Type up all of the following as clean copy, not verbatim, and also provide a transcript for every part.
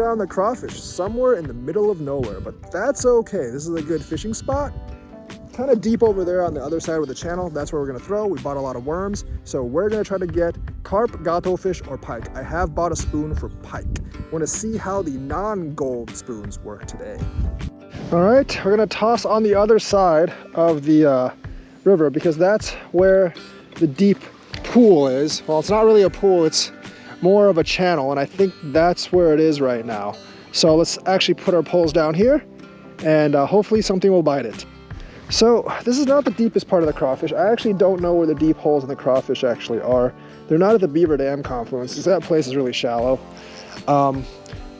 are on the Crawfish, somewhere in the middle of nowhere, but that's okay. This is a good fishing spot. Kind of deep over there on the other side of the channel. That's where we're gonna throw. We bought a lot of worms, so we're gonna try to get carp, gato fish, or pike. I have bought a spoon for pike. I want to see how the non-gold spoons work today. All right, we're gonna toss on the other side of the river because that's where the deep pool is. Well, it's not really a pool, it's more of a channel, and I think that's where it is right now. So let's actually put our poles down here, and hopefully something will bite it. So this is not the deepest part of the Crawfish. I actually don't know where the deep holes in the Crawfish actually are. They're not at the Beaver Dam confluence, because that place is really shallow.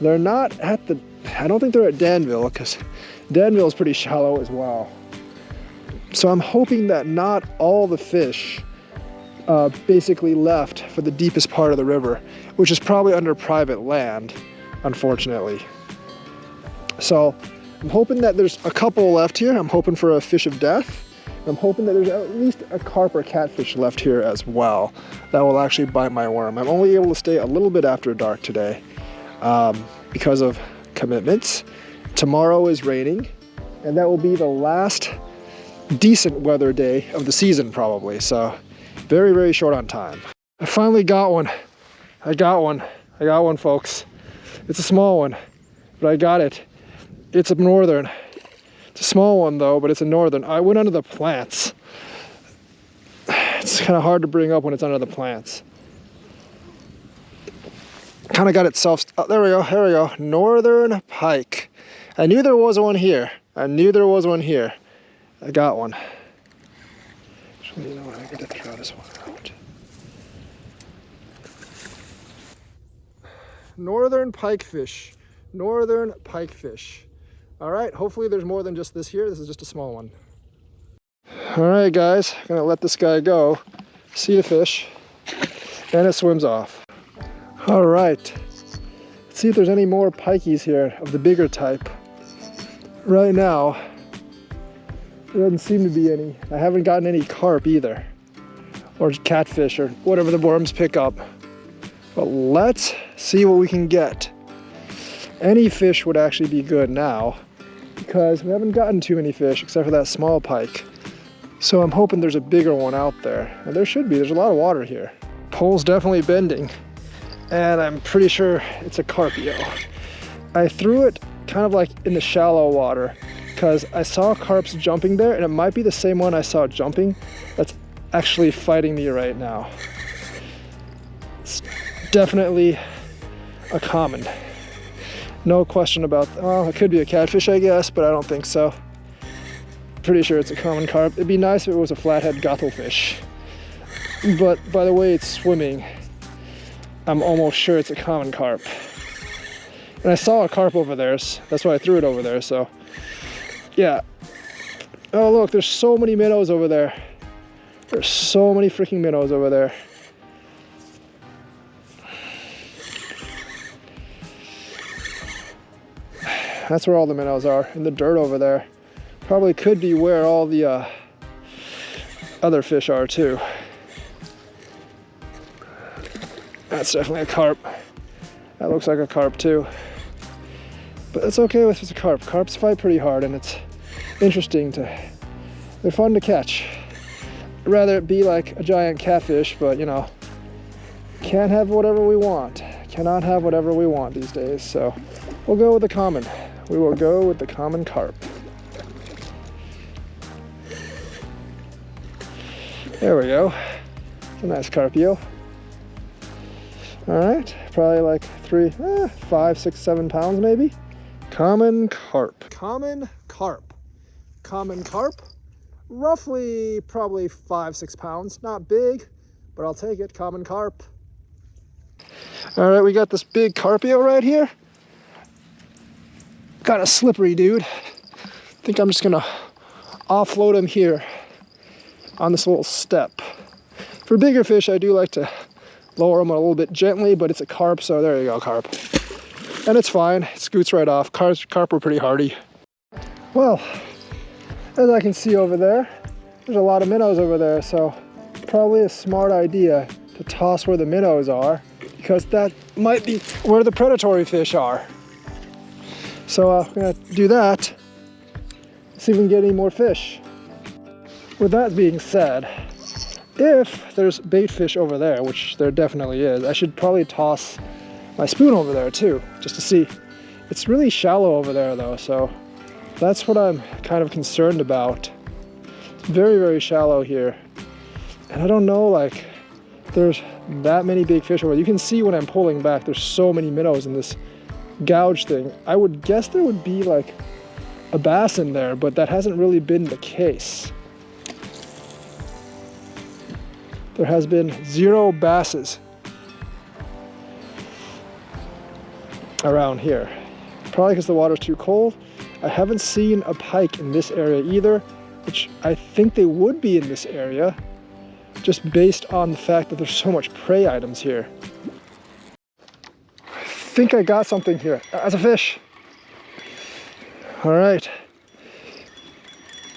They're not at the, I don't think they're at Danville, because Danville is pretty shallow as well. So I'm hoping that not all the fish basically left for the deepest part of the river, which is probably under private land, unfortunately. So I'm hoping that there's a couple left here. I'm hoping for a fish of death. I'm hoping that there's at least a carp or catfish left here as well that will actually bite my worm. I'm only able to stay a little bit after dark today because of commitments. Tomorrow is raining, and that will be the last decent weather day of the season probably. So very, very short on time. I finally got one. I got one, folks. It's a small one, but I got it. It's a northern. It's a small one though, but it's a northern. I went under the plants. It's kind of hard to bring up when it's under the plants. Kind of got itself, oh, there we go. Northern pike. I knew there was one here. I got one. Actually, you know what, I gotta throw this one out. Northern pikefish. Northern pikefish. All right, hopefully there's more than just this here. This is just a small one. All right, guys, I'm gonna let this guy go. See the fish, and it swims off. All right, let's see if there's any more pikeys here of the bigger type. Right now, there doesn't seem to be any. I haven't gotten any carp either, or catfish, or whatever the worms pick up. But let's see what we can get. Any fish would actually be good now, because we haven't gotten too many fish except for that small pike. So I'm hoping there's a bigger one out there. And there should be, there's a lot of water here. Pole's definitely bending, and I'm pretty sure it's a carpio. I threw it kind of like in the shallow water because I saw carps jumping there, and it might be the same one I saw jumping that's actually fighting me right now. It's definitely a common. No question about, well, it could be a catfish, I guess, but I don't think so. Pretty sure it's a common carp. It'd be nice if it was a flathead guthelfish. But by the way it's swimming, I'm almost sure it's a common carp. And I saw a carp over there, so that's why I threw it over there, so yeah. Oh look, there's so many minnows over there. There's so many freaking minnows over there. That's where all the minnows are, in the dirt over there. Probably could be where all the other fish are too. That's definitely a carp. That looks like a carp too. But it's okay if it's a carp. Carps fight pretty hard, and it's interesting they're fun to catch. I'd rather it be like a giant catfish, but you know, can't have whatever we want. Cannot have whatever we want these days, so we'll go with the common. We will go with the common carp. There we go. It's a nice carpio. All right, probably like 3, 5, 6, 7 pounds maybe. Common carp. Common carp. Common carp. Roughly probably 5, 6 pounds. Not big, but I'll take it. Common carp. All right, we got this big carpio right here. Got a slippery dude. I think I'm just gonna offload him here on this little step. For bigger fish, I do like to lower them a little bit gently, but it's a carp, so there you go, carp. And it's fine, it scoots right off. Carp are pretty hardy. Well, as I can see over there, there's a lot of minnows over there, so probably a smart idea to toss where the minnows are, because that might be where the predatory fish are. So I'm gonna do that, see if we can get any more fish. With that being said, if there's bait fish over there, which there definitely is, I should probably toss my spoon over there too, just to see. It's really shallow over there though, so that's what I'm kind of concerned about. It's very, very shallow here. And I don't know, like, there's that many big fish over there. You can see when I'm pulling back, there's so many minnows in this gouge thing. I would guess there would be like a bass in there, but that hasn't really been the case. There has been 0 basses around here. Probably because the water's too cold. I haven't seen a pike in this area either, which I think they would be in this area, just based on the fact that there's so much prey items here. I think I got something here. That's a fish. All right.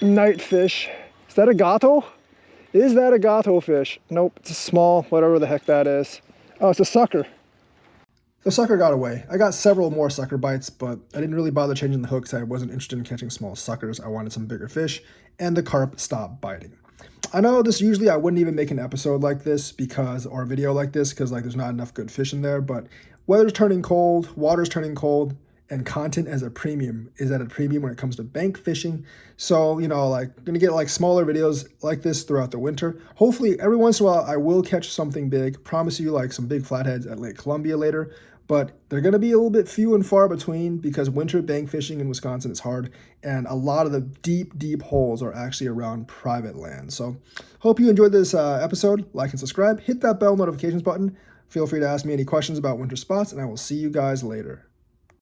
Night fish. Is that a gato? Is that a gato fish? Nope, it's a small, whatever the heck that is. Oh, it's a sucker. The sucker got away. I got several more sucker bites, but I didn't really bother changing the hooks. I wasn't interested in catching small suckers. I wanted some bigger fish, and the carp stopped biting. I know this usually I wouldn't even make an episode like this or a video like this because like there's not enough good fish in there, but weather's turning cold, water's turning cold, and content is at a premium when it comes to bank fishing. So, you know, like, gonna get like smaller videos like this throughout the winter. Hopefully every once in a while I will catch something big. Promise you, like, some big flatheads at Lake Columbia later, but they're gonna be a little bit few and far between because winter bank fishing in Wisconsin is hard, and a lot of the deep holes are actually around private land. So hope you enjoyed this episode. Like and subscribe, hit that bell notifications button. Feel free to ask me any questions about winter spots, and I will see you guys later.